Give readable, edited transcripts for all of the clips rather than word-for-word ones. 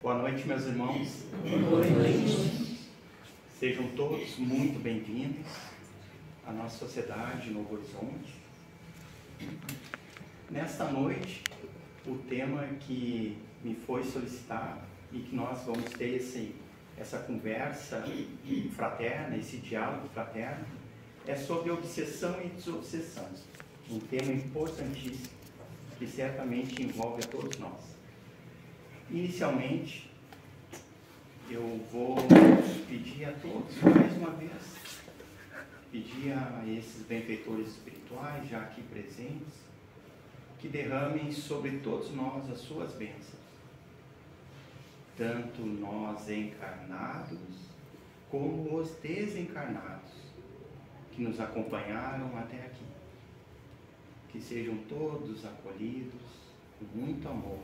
Boa noite, meus irmãos. Boa noite. Sejam todos muito bem-vindos à nossa sociedade Novo Horizonte. Nesta noite, o tema que me foi solicitado e que nós vamos ter essa conversa fraterna, esse diálogo fraterno, é sobre obsessão e desobsessão. Um tema importantíssimo que certamente envolve a todos nós. Inicialmente, eu vou pedir a todos, mais uma vez, pedir a esses benfeitores espirituais já aqui presentes, que derramem sobre todos nós as suas bênçãos, tanto nós encarnados, como os desencarnados, que nos acompanharam até aqui. Que sejam todos acolhidos com muito amor.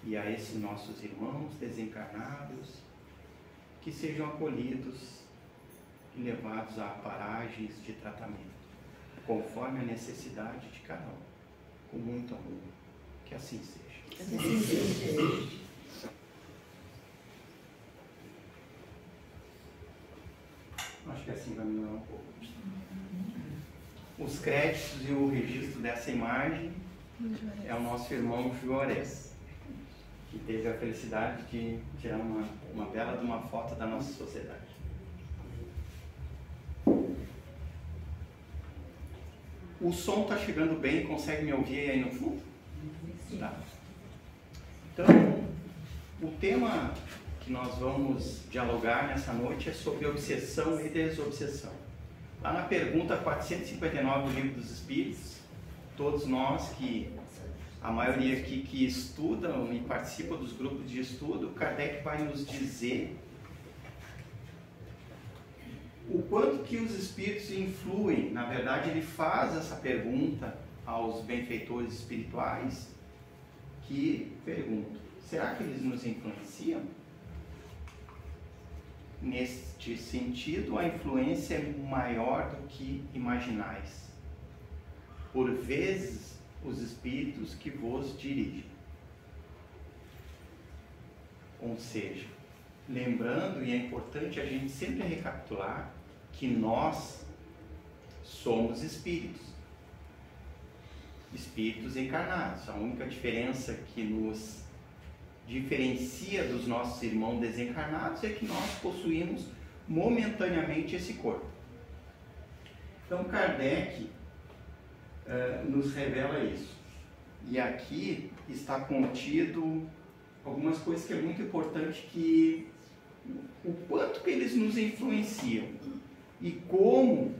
E a esses nossos irmãos desencarnados, que sejam acolhidos e levados a paragens de tratamento, conforme a necessidade de cada um, com muito amor. Que assim seja. Assim seja. Acho que assim vai melhorar um pouco. Os créditos e o registro dessa imagem é o nosso irmão Juarez, que teve a felicidade de tirar uma bela de uma foto da nossa sociedade. O som está chegando bem, consegue me ouvir aí no fundo? Tá. Então, o tema que nós vamos dialogar nessa noite é sobre obsessão e desobsessão. Lá na pergunta 459 do Livro dos Espíritos, todos nós a maioria aqui que estudam e participam dos grupos de estudo, Kardec vai nos dizer o quanto que os espíritos influem. Na verdade, ele faz essa pergunta aos benfeitores espirituais, que perguntam: será que eles nos influenciam? Neste sentido, a influência é maior do que imaginais. Por vezes, os espíritos que vos dirigem. Ou seja, lembrando, e é importante a gente sempre recapitular, que nós somos espíritos. Espíritos encarnados. A única diferença que nos diferencia dos nossos irmãos desencarnados é que nós possuímos momentaneamente esse corpo. Então, Kardec nos revela isso. E aqui está contido algumas coisas que é muito importante, que o quanto que eles nos influenciam e como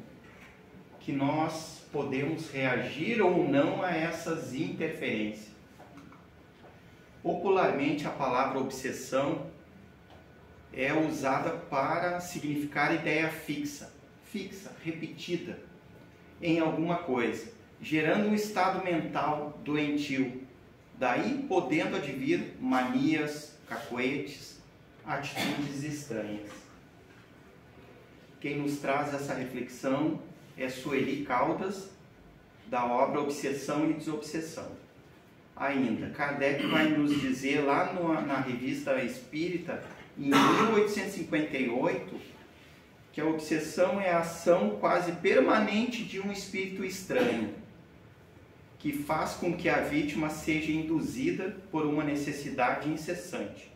que nós podemos reagir ou não a essas interferências. Popularmente, a palavra obsessão é usada para significar ideia fixa, repetida em alguma coisa, gerando um estado mental doentio, daí podendo advir manias, cacoetes, atitudes estranhas. Quem nos traz essa reflexão é Sueli Caldas, da obra Obsessão e Desobsessão. Ainda, Kardec vai nos dizer lá na Revista Espírita, em 1858, que a obsessão é a ação quase permanente de um espírito estranho, que faz com que a vítima seja induzida por uma necessidade incessante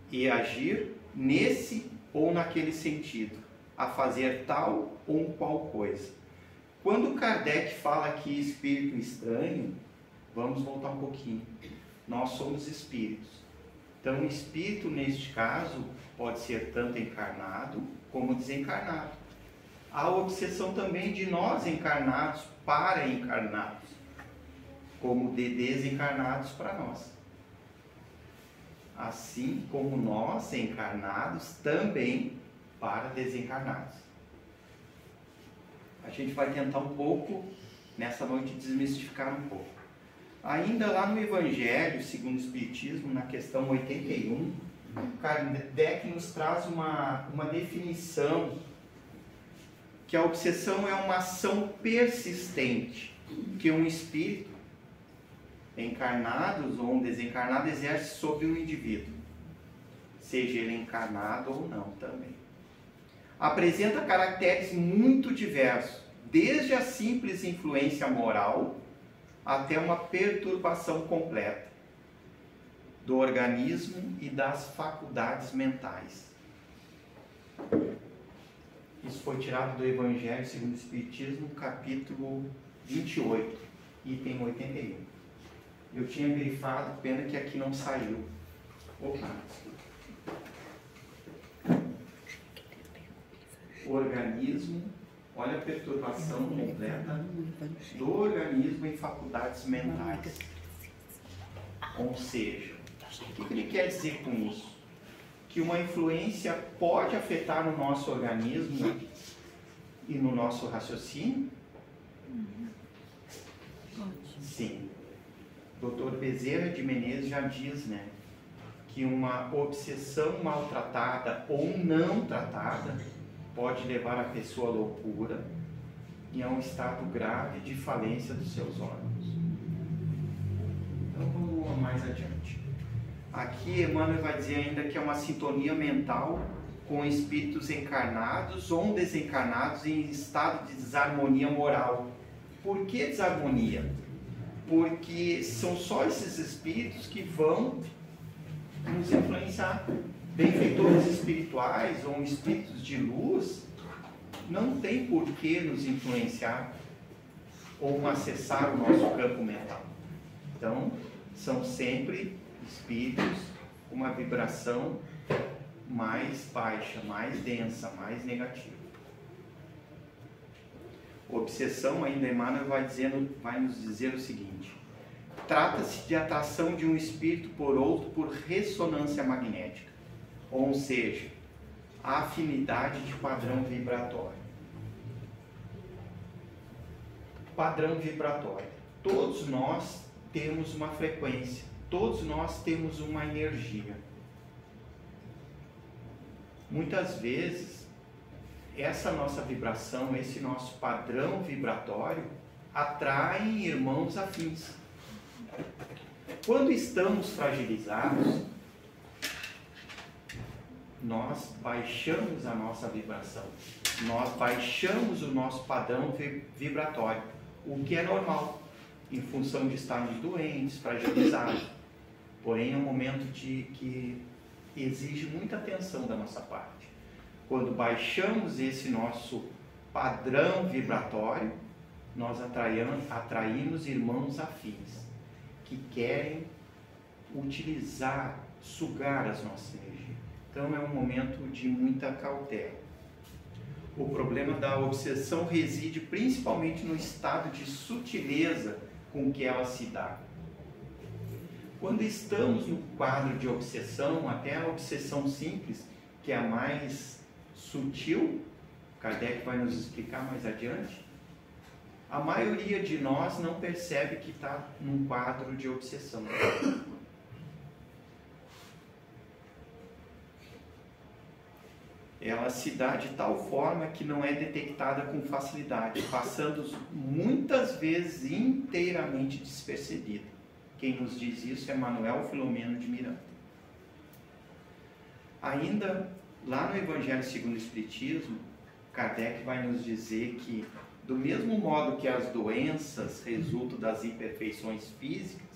e agir nesse ou naquele sentido, a fazer tal ou qual coisa. Quando Kardec fala aqui espírito estranho, vamos voltar um pouquinho. Nós somos espíritos. Então, espírito, neste caso, pode ser tanto encarnado como desencarnado. Há a obsessão também de nós encarnados para encarnados, como de desencarnados para nós. Assim como nós encarnados também para desencarnados. A gente vai tentar um pouco, nessa noite, desmistificar um pouco. Ainda lá no Evangelho, segundo o Espiritismo, na questão 81, Kardec nos traz uma definição, que a obsessão é uma ação persistente que um espírito encarnados ou um desencarnado exerce sobre o indivíduo, seja ele encarnado ou não também. Apresenta caracteres muito diversos, desde a simples influência moral até uma perturbação completa do organismo e das faculdades mentais. Isso foi tirado do Evangelho segundo o Espiritismo, capítulo 28, item 81. Eu tinha grifado, pena que aqui não saiu. Opa! Organismo, olha a perturbação completa do organismo em faculdades mentais. Ou seja, o que ele quer dizer com isso? Que uma influência pode afetar o nosso organismo e no nosso raciocínio? Sim. Dr. Bezerra de Menezes já diz, né, que uma obsessão maltratada ou não tratada pode levar a pessoa à loucura e a um estado grave de falência dos seus órgãos. Então vamos mais adiante. Aqui Emmanuel vai dizer ainda que é uma sintonia mental com espíritos encarnados ou desencarnados em estado de desarmonia moral. Por que desarmonia? Porque são só esses espíritos que vão nos influenciar. Benfeitores espirituais ou espíritos de luz não tem por que nos influenciar ou acessar o nosso campo mental. Então, são sempre espíritos com uma vibração mais baixa, mais densa, mais negativa. Obsessão, ainda Emmanuel vai nos dizer o seguinte: trata-se de atração de um espírito por outro por ressonância magnética, ou seja, a afinidade de padrão vibratório. Padrão vibratório. Todos nós temos uma frequência, todos nós temos uma energia. Muitas vezes, essa nossa vibração, esse nosso padrão vibratório, atraem irmãos afins. Quando estamos fragilizados, nós baixamos a nossa vibração, nós baixamos o nosso padrão vibratório, o que é normal, em função de estarmos doentes, fragilizados. Porém, é um momento que exige muita atenção da nossa parte. Quando baixamos esse nosso padrão vibratório, nós atraímos irmãos afins, que querem utilizar, sugar as nossas energias. Então é um momento de muita cautela. O problema da obsessão reside principalmente no estado de sutileza com que ela se dá. Quando estamos no quadro de obsessão, até a obsessão simples, que é a mais sutil, Kardec vai nos explicar mais adiante, a maioria de nós não percebe que está num quadro de obsessão. Ela se dá de tal forma que não é detectada com facilidade, passando muitas vezes inteiramente despercebida. Quem nos diz isso é Manuel Filomeno de Miranda. Ainda lá no Evangelho segundo o Espiritismo, Kardec vai nos dizer que, do mesmo modo que as doenças resultam das imperfeições físicas,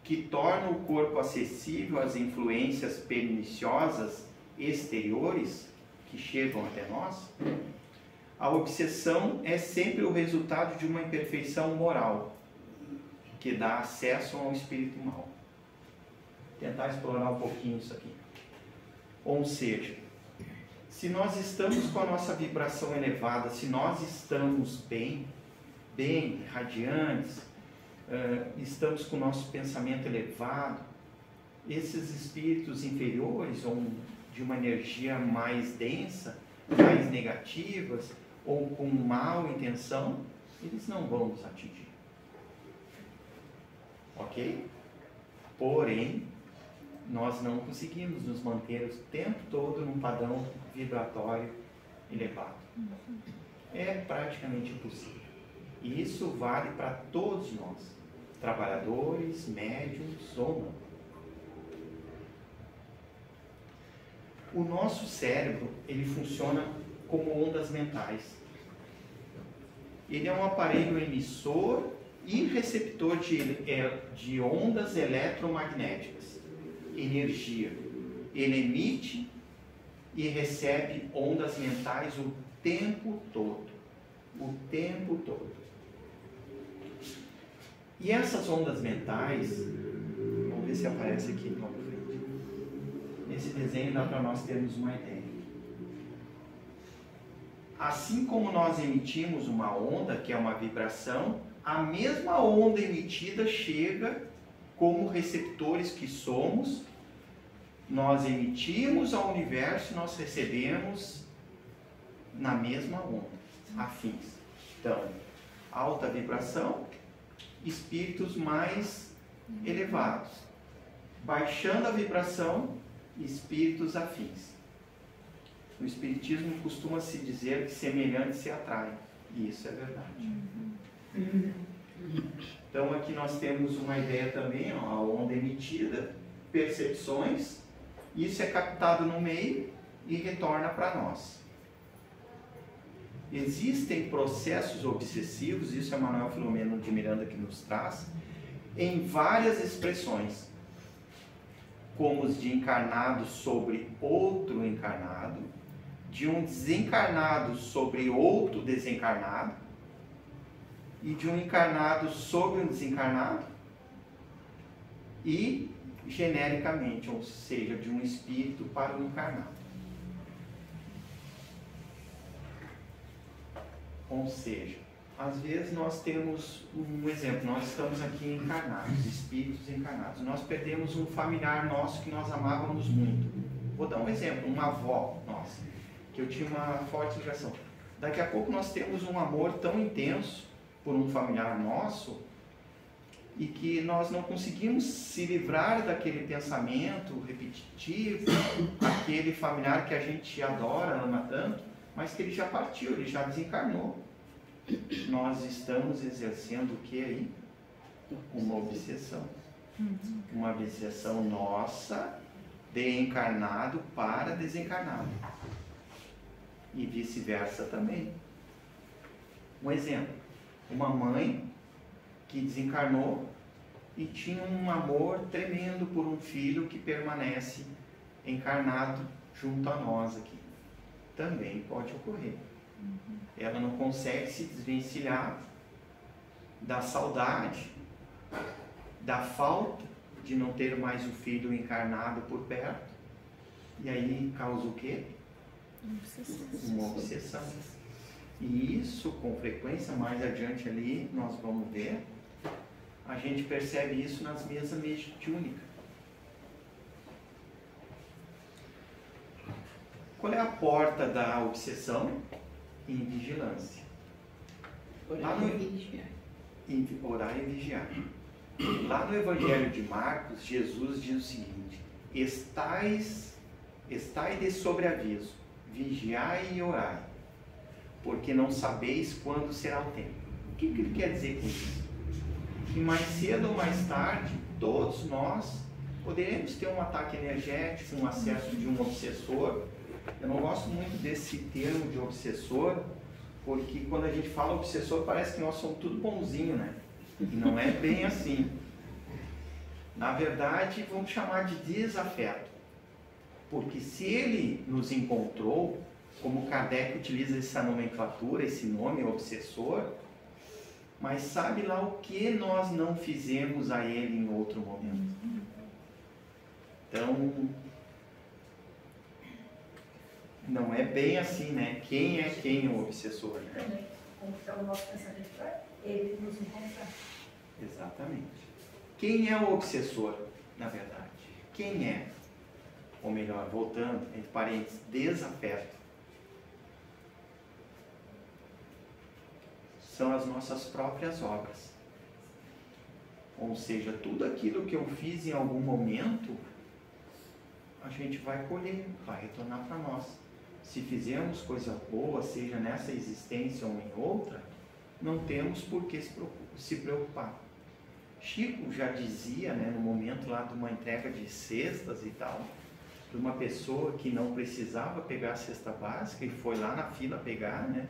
que tornam o corpo acessível às influências perniciosas exteriores que chegam até nós, a obsessão é sempre o resultado de uma imperfeição moral, que dá acesso ao espírito mau. Vou tentar explorar um pouquinho isso aqui. Ou seja, se nós estamos com a nossa vibração elevada, se nós estamos bem radiantes, estamos com o nosso pensamento elevado, esses espíritos inferiores ou de uma energia mais densa, mais negativas ou com mal intenção, eles não vão nos atingir. Ok? Porém, nós não conseguimos nos manter o tempo todo num padrão vibratório elevado. É praticamente impossível. E isso vale para todos nós, trabalhadores, médiuns ou não. O nosso cérebro, ele funciona como ondas mentais. Ele é um aparelho emissor e receptor de ondas eletromagnéticas, energia. Ele emite e recebe ondas mentais o tempo todo. O tempo todo. E essas ondas mentais, vamos ver se aparece aqui logo à frente. Nesse desenho dá para nós termos uma ideia. Assim como nós emitimos uma onda, que é uma vibração, a mesma onda emitida chega como receptores que somos. Nós emitimos ao universo e nós recebemos na mesma onda, afins. Então, alta vibração, espíritos mais elevados. Baixando a vibração, espíritos afins. No Espiritismo costuma-se dizer que semelhantes se atraem. E isso é verdade. Então aqui nós temos uma ideia também, ó, a onda emitida, percepções, isso é captado no meio e retorna para nós. Existem processos obsessivos, isso é Manuel Filomeno de Miranda que nos traz, em várias expressões, como os de encarnado sobre outro encarnado, de um desencarnado sobre outro desencarnado, e de um encarnado sobre um desencarnado, e genericamente, ou seja, de um espírito para um encarnado. Ou seja, às vezes nós temos um exemplo, nós estamos aqui encarnados, espíritos encarnados, nós perdemos um familiar nosso que nós amávamos muito. Vou dar um exemplo, uma avó nossa, que eu tinha uma forte ligação. Daqui a pouco nós temos um amor tão intenso por um familiar nosso e que nós não conseguimos se livrar daquele pensamento repetitivo, aquele familiar que a gente adora, ama tanto, mas que ele já partiu, ele já desencarnou. Nós estamos exercendo o que aí? Uma obsessão. Uma obsessão nossa de encarnado para desencarnado. E vice-versa também. Um exemplo, uma mãe que desencarnou e tinha um amor tremendo por um filho que permanece encarnado junto a nós aqui. Também pode ocorrer. Ela não consegue se desvencilhar da saudade, da falta de não ter mais o filho encarnado por perto. E aí causa o quê? Uma obsessão. E isso, com frequência, mais adiante ali, nós vamos ver, a gente percebe isso nas mesas mediúnicas. Qual é a porta da obsessão? Invigilância. Orar e vigiar. Orar e vigiar. Lá no Evangelho de Marcos, Jesus diz o seguinte: estai de sobreaviso, vigiai e orai, porque não sabeis quando será o tempo. O que ele quer dizer com isso? Que mais cedo ou mais tarde, todos nós poderemos ter um ataque energético, um acesso de um obsessor. Eu não gosto muito desse termo de obsessor, porque quando a gente fala obsessor parece que nós somos tudo bonzinho, né? E não é bem assim. Na verdade, vamos chamar de desafeto. Porque se ele nos encontrou, como Kardec utiliza essa nomenclatura, esse nome, obsessor, mas sabe lá o que nós não fizemos a ele em outro momento. Então, não é bem assim, né? Quem é quem o obsessor, né? Como está o nosso pensamento para ele nos encontrar. Exatamente. Quem é o obsessor, na verdade? Quem é? Ou melhor, voltando, entre parênteses, desafeto. São as nossas próprias obras. Ou seja, tudo aquilo que eu fiz em algum momento, a gente vai colher, vai retornar para nós. Se fizermos coisa boa, seja nessa existência ou em outra, não temos por que se preocupar. Chico já dizia, né, no momento lá de uma entrega de cestas e tal, de uma pessoa que não precisava pegar a cesta básica e foi lá na fila pegar, né?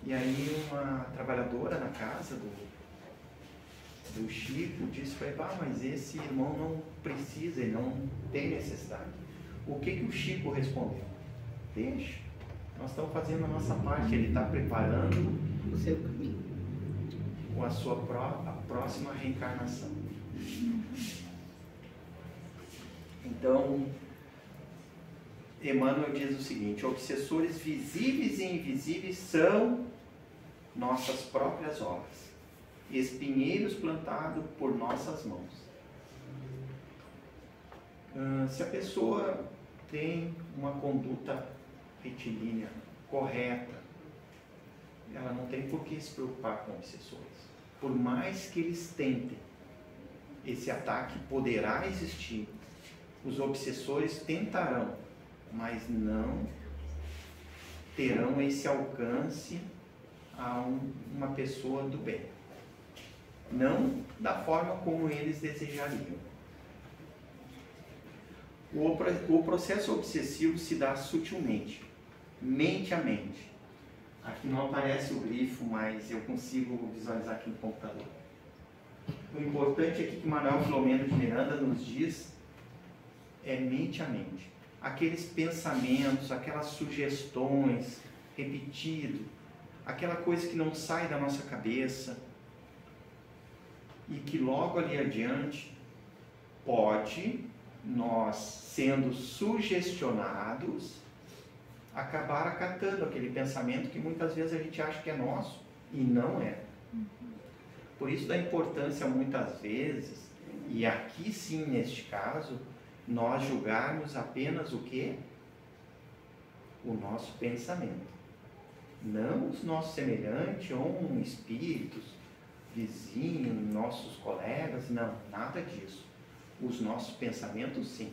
E aí uma trabalhadora na casa do Chico disse para ele: mas esse irmão não precisa, ele não tem necessidade. O que o Chico respondeu? Deixa, nós estamos fazendo a nossa parte, ele está preparando O seu caminho. a próxima reencarnação. Então, Emmanuel diz o seguinte: obsessores visíveis e invisíveis são nossas próprias obras, espinheiros plantados por nossas mãos. Se a pessoa tem uma conduta retilínea correta, ela não tem por que se preocupar com obsessores. Por mais que eles tentem, esse ataque poderá existir. Os obsessores tentarão, mas não terão esse alcance a uma pessoa do bem. Não da forma como eles desejariam. O processo obsessivo se dá sutilmente, mente a mente. Aqui não aparece o grifo, mas eu consigo visualizar aqui no computador. O importante aqui que Manuel Filomeno de Miranda nos diz é mente a mente. Aqueles pensamentos, aquelas sugestões repetidas, aquela coisa que não sai da nossa cabeça e que logo ali adiante pode, nós sendo sugestionados, acabar acatando aquele pensamento que muitas vezes a gente acha que é nosso e não é. Por isso da importância muitas vezes, e aqui sim neste caso, nós julgarmos apenas o quê? O nosso pensamento. Não os nossos semelhantes ou espíritos, vizinhos, nossos colegas, não, nada disso. Os nossos pensamentos sim.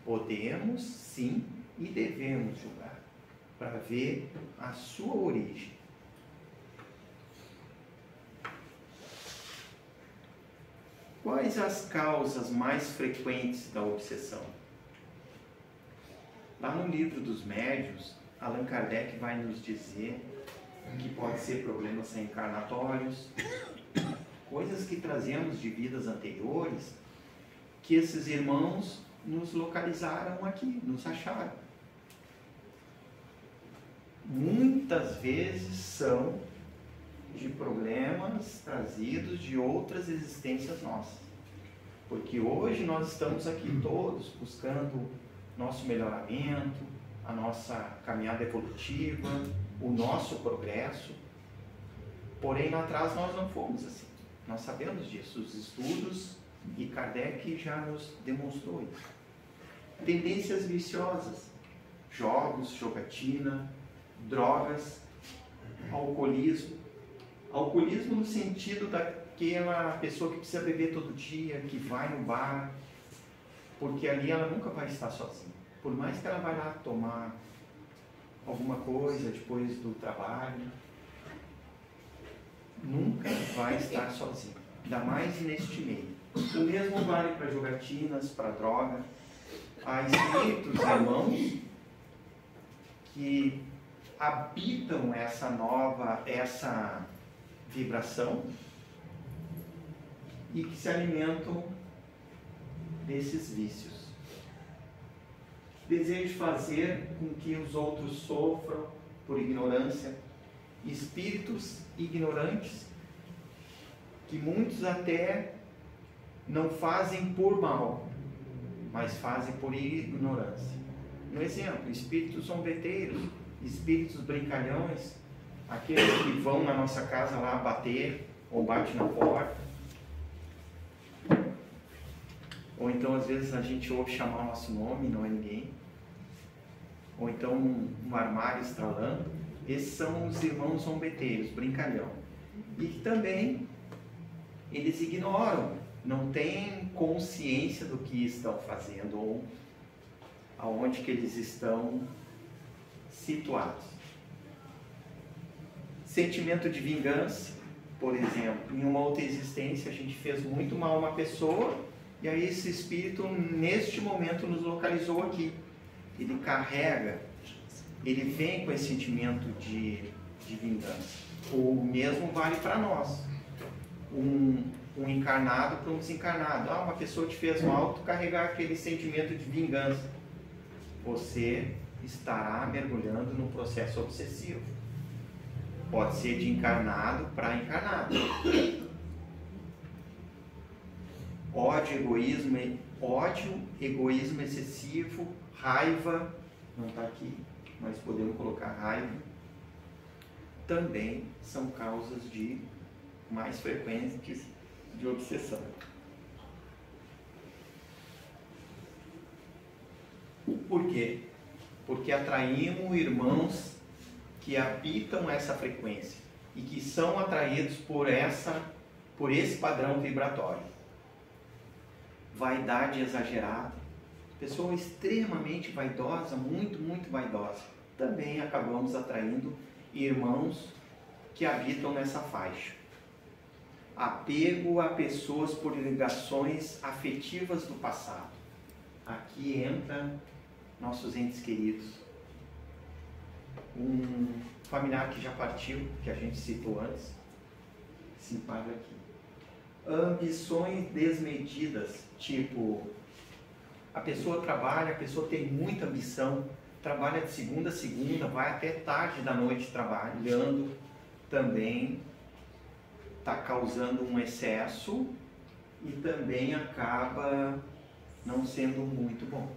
Podemos sim e devemos julgar, para ver a sua origem. Quais as causas mais frequentes da obsessão? Lá no livro dos médiuns, Allan Kardec vai nos dizer que pode ser problemas reencarnatórios, coisas que trazemos de vidas anteriores, que esses irmãos nos localizaram aqui, nos acharam. Muitas vezes são de problemas trazidos de outras existências nossas. Porque hoje nós estamos aqui todos buscando nosso melhoramento, a nossa caminhada evolutiva, o nosso progresso. Porém, lá atrás nós não fomos assim. Nós sabemos disso, os estudos, e Kardec já nos demonstrou isso. Tendências viciosas, jogos, jogatina, drogas, alcoolismo. Alcoolismo no sentido daquela pessoa que precisa beber todo dia, que vai no bar, porque ali ela nunca vai estar sozinha. Por mais que ela vá lá tomar alguma coisa depois do trabalho, nunca vai estar sozinha, ainda mais neste meio. O mesmo vale para jogatinas, para droga. Há espíritos, irmãos, que habitam essa vibração e que se alimentam desses vícios. Desejo fazer com que os outros sofram por ignorância, espíritos ignorantes, que muitos até não fazem por mal, mas fazem por ignorância. Um exemplo, espíritos zombeteiros, espíritos brincalhões, aqueles que vão na nossa casa lá bater, ou bate na porta, ou então às vezes a gente ouve chamar o nosso nome, não é ninguém, ou então um armário estralando. Esses são os irmãos zombeteiros, brincalhão, e que também eles ignoram, não têm consciência do que estão fazendo ou aonde que eles estão situados. Sentimento de vingança, por exemplo, em uma outra existência a gente fez muito mal a uma pessoa e aí esse espírito neste momento nos localizou aqui ele carrega, ele vem com esse sentimento de vingança. O mesmo vale para nós. Um encarnado para um desencarnado. Ah, uma pessoa te fez mal, tu carregar aquele sentimento de vingança. Você estará mergulhando no processo obsessivo. Pode ser de encarnado para encarnado. Ódio, egoísmo excessivo, raiva, não está aqui, mas podemos colocar raiva, também são causas mais frequentes de obsessão. Por quê? Porque atraímos irmãos que habitam essa frequência e que são atraídos por esse padrão vibratório. Vaidade exagerada, pessoa extremamente vaidosa, muito, muito vaidosa. Também acabamos atraindo irmãos que habitam nessa faixa. Apego a pessoas por ligações afetivas do passado. Aqui entra nossos entes queridos. Um familiar que já partiu, que a gente citou antes, se enquadra aqui. Ambições desmedidas, tipo, a pessoa trabalha, a pessoa tem muita ambição, trabalha de segunda a segunda, vai até tarde da noite trabalhando, também está causando um excesso e também acaba não sendo muito bom.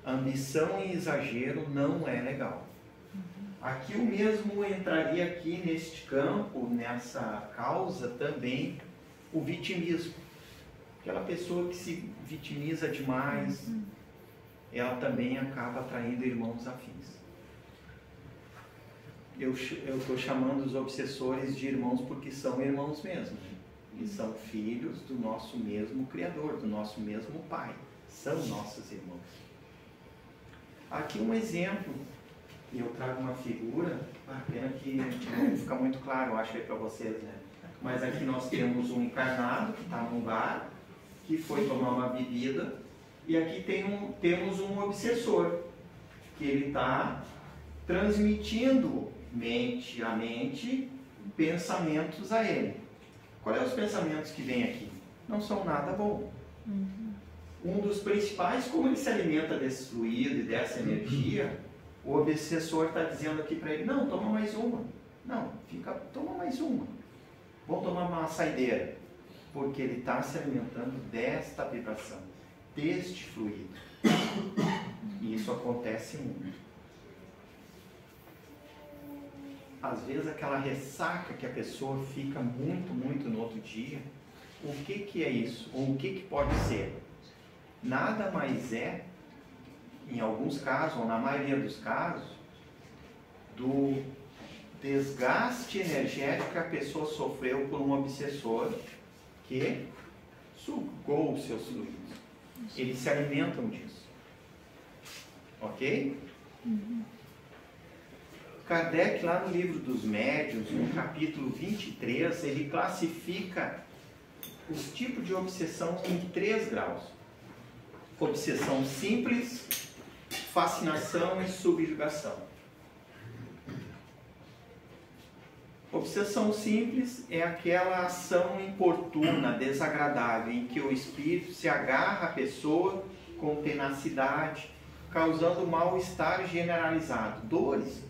Ambição e exagero não é legal. Aqui o mesmo entraria aqui neste campo, nessa causa também, o vitimismo. Aquela pessoa que se vitimiza demais, ela também acaba atraindo irmãos afins. Eu estou chamando os obsessores de irmãos porque são irmãos mesmo. Eles são filhos do nosso mesmo Criador, do nosso mesmo Pai. São nossos irmãos. Aqui um exemplo, e eu trago uma figura, pena que não fica muito claro, eu acho que é para vocês, né? Mas aqui nós temos um encarnado que está num bar, que foi tomar uma bebida, e aqui temos um obsessor, que ele está transmitindo mente a mente pensamentos a ele. Quais são os pensamentos que vêm aqui? Não são nada bom. Um dos principais, como ele se alimenta desse fluido e dessa energia, o obsessor está dizendo aqui para ele, não, toma mais uma. Não, toma mais uma. Vamos tomar uma saideira. Porque ele está se alimentando desta vibração, deste fluido. E isso acontece muito. Às vezes aquela ressaca que a pessoa fica muito, muito no outro dia, o que é isso? Ou o que pode ser? Nada mais é, em alguns casos, ou na maioria dos casos, do desgaste energético que a pessoa sofreu por um obsessor que sugou os seus fluidos. Eles se alimentam disso. Ok? Kardec, lá no livro dos médiuns, no capítulo 23, ele classifica os tipos de obsessão em 3 graus. Obsessão simples, fascinação e subjugação. Obsessão simples é aquela ação importuna, desagradável, em que o espírito se agarra à pessoa com tenacidade, causando mal-estar generalizado. Dores.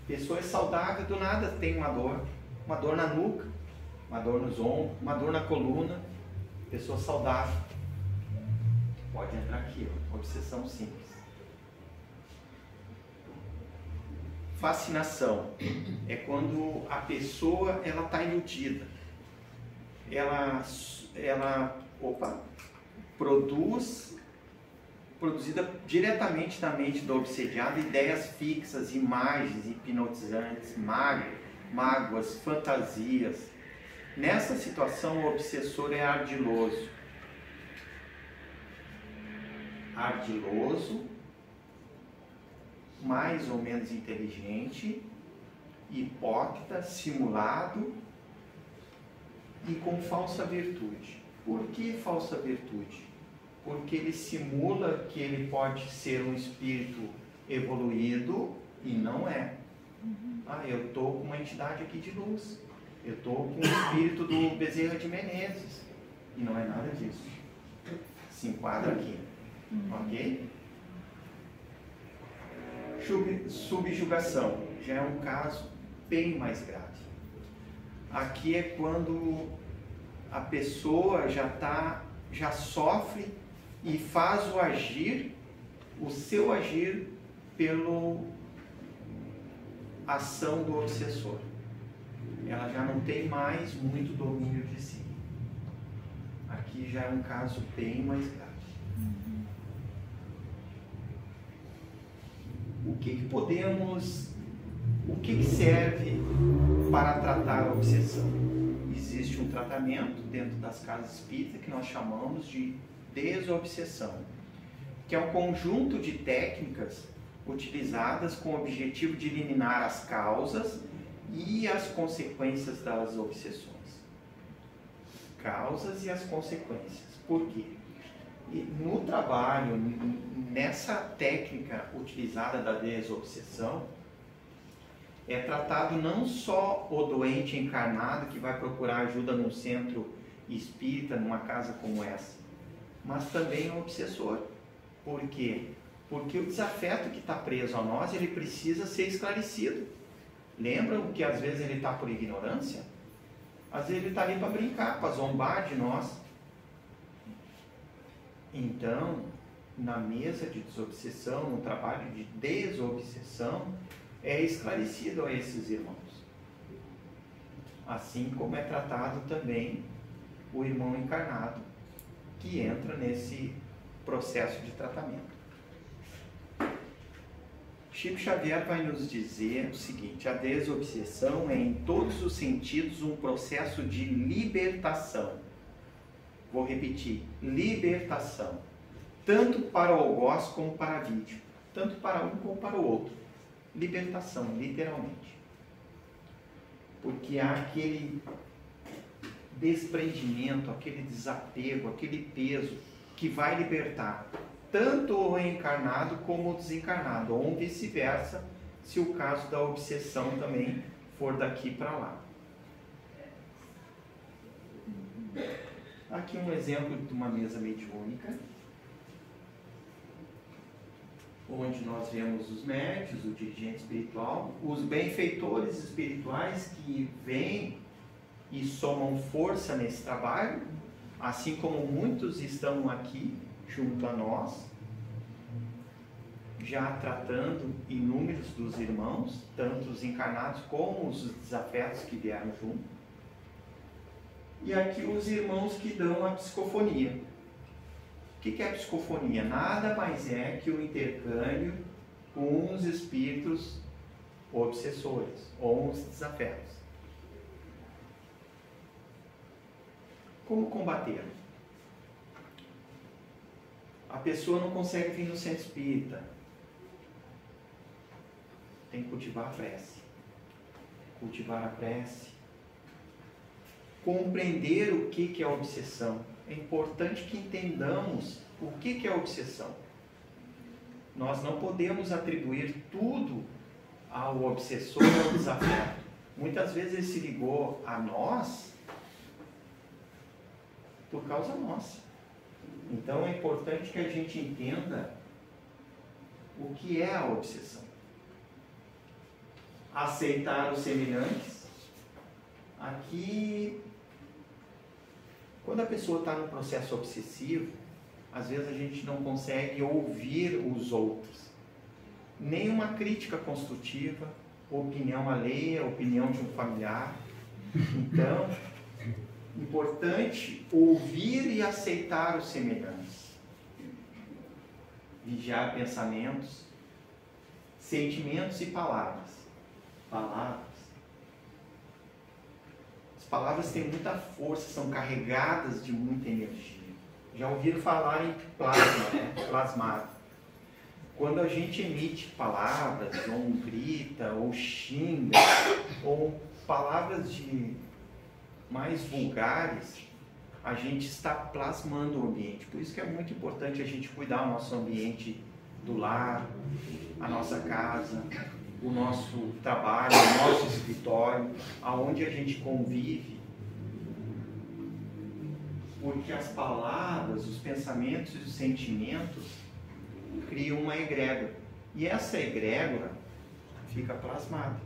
Pessoa é saudável, do nada tem uma dor na nuca, uma dor nos ombros, uma dor na coluna. Pessoa saudável. Pode entrar aqui, ó, obsessão simples. Fascinação é quando a pessoa ela está iludida, produzida diretamente na mente do obsediado, ideias fixas, imagens hipnotizantes, mágoas, fantasias. Nessa situação o obsessor é ardiloso, mais ou menos inteligente, hipócrita, simulado e com falsa virtude. Por que falsa virtude? porque ele simula que ele pode ser um espírito evoluído e não é. Ah, eu estou com uma entidade aqui de luz, eu estou com o espírito do Bezerra de Menezes, e não é nada disso. Se enquadra aqui, ok? Subjugação já é um caso bem mais grave. Aqui é quando a pessoa já sofre e faz o seu agir pela ação do obsessor. Ela já não tem mais muito domínio de si. Aqui já é um caso bem mais grave. O que serve para tratar a obsessão? Existe um tratamento dentro das casas espíritas que nós chamamos de desobsessão, que é um conjunto de técnicas utilizadas com o objetivo de eliminar as causas e as consequências das obsessões. Causas e as consequências. Por quê? No trabalho, nessa técnica utilizada da desobsessão, é tratado não só o doente encarnado que vai procurar ajuda num centro espírita, numa casa como essa, mas também o obsessor. Por quê? Porque o desafeto que está preso a nós, ele precisa ser esclarecido. Lembram que às vezes ele está por ignorância? Às vezes ele está ali para brincar, para zombar de nós. Então, na mesa de desobsessão, no trabalho de desobsessão, é esclarecido a esses irmãos. Assim como é tratado também o irmão encarnado que entra nesse processo de tratamento. Chico Xavier vai nos dizer o seguinte: a desobsessão é em todos os sentidos um processo de libertação. Vou repetir, libertação, tanto para o algoz como para a vítima, tanto para um como para o outro. Libertação, literalmente. Porque há aquele desprendimento, aquele desapego, aquele peso que vai libertar tanto o reencarnado como o desencarnado, ou vice-versa, se o caso da obsessão também for daqui para lá. Aqui um exemplo de uma mesa mediúnica, onde nós vemos os médios, o dirigente espiritual, os benfeitores espirituais que vêm e somam força nesse trabalho, assim como muitos estão aqui junto a nós, já tratando inúmeros dos irmãos, tanto os encarnados como os desafetos que vieram junto. E aqui os irmãos que dão a psicofonia. O que é a psicofonia? Nada mais é que o intercâmbio com os espíritos obsessores ou os desafetos. Como combater? A pessoa não consegue vir no centro espírita. Tem que cultivar a prece. Cultivar a prece. Compreender o que é a obsessão. É importante que entendamos o que é a obsessão. Nós não podemos atribuir tudo ao obsessor ou ao desafeto. Muitas vezes ele se ligou a nós por causa nossa. Então é importante que a gente entenda o que é a obsessão. Aceitar os semelhantes. Aqui, quando a pessoa está num processo obsessivo, às vezes a gente não consegue ouvir os outros. Nenhuma crítica construtiva, opinião alheia, opinião de um familiar. Então, importante ouvir e aceitar os semelhantes. Vigiar pensamentos, sentimentos e palavras. As palavras têm muita força, são carregadas de muita energia. Já ouviram falar em plasma, né? Plasmado. Quando a gente emite palavras, ou grita, ou xinga, ou palavras mais vulgares, a gente está plasmando o ambiente. Por isso que é muito importante a gente cuidar do nosso ambiente do lar, a nossa casa, o nosso trabalho, o nosso escritório, aonde a gente convive. Porque as palavras, os pensamentos e os sentimentos criam uma egrégora. E essa egrégora fica plasmada.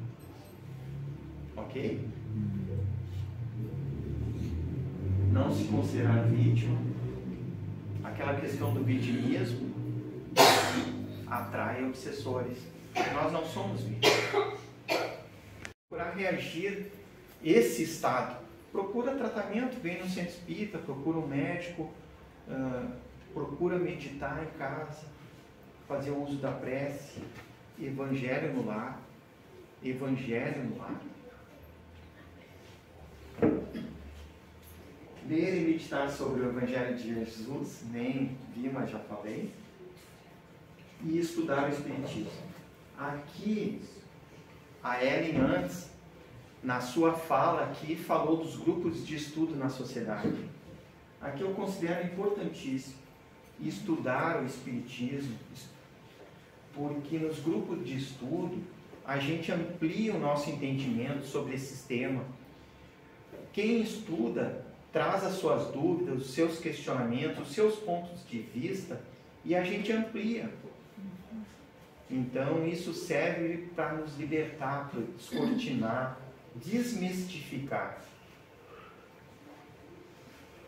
Ok? Não se considerar vítima. Aquela questão do vitimismo atrai obsessores. Nós não somos vítimas. Para reagir esse estado, procura tratamento, vem no centro espírita, procura um médico, procura meditar em casa, fazer o uso da prece, evangelho no lar, evangelho no lar. Ler e meditar sobre o Evangelho de Jesus, nem vi, mas já falei. E estudar o Espiritismo. Aqui, a Ellen antes, na sua fala aqui, falou dos grupos de estudo na sociedade. Aqui eu considero importantíssimo estudar o Espiritismo, porque nos grupos de estudo a gente amplia o nosso entendimento sobre esse tema. Quem estuda traz as suas dúvidas, os seus questionamentos, os seus pontos de vista e a gente amplia. Então isso serve para nos libertar, para descortinar, desmistificar.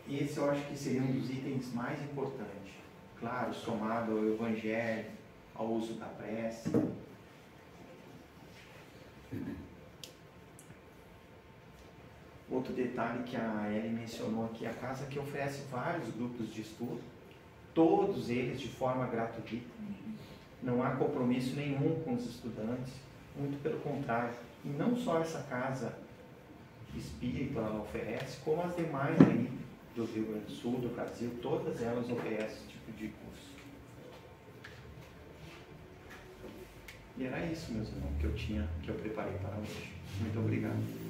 Esse eu acho que seria um dos itens mais importantes. Claro, somado ao Evangelho, ao uso da prece. Outro detalhe que a Ellen mencionou aqui, a casa que oferece vários grupos de estudo, todos eles de forma gratuita. Não há compromisso nenhum com os estudantes, muito pelo contrário. E não só essa casa espírita ela oferece, como as demais aí do Rio Grande do Sul, do Brasil, todas elas oferecem esse tipo de curso. E era isso, meus irmãos, que eu preparei para hoje. Muito obrigado.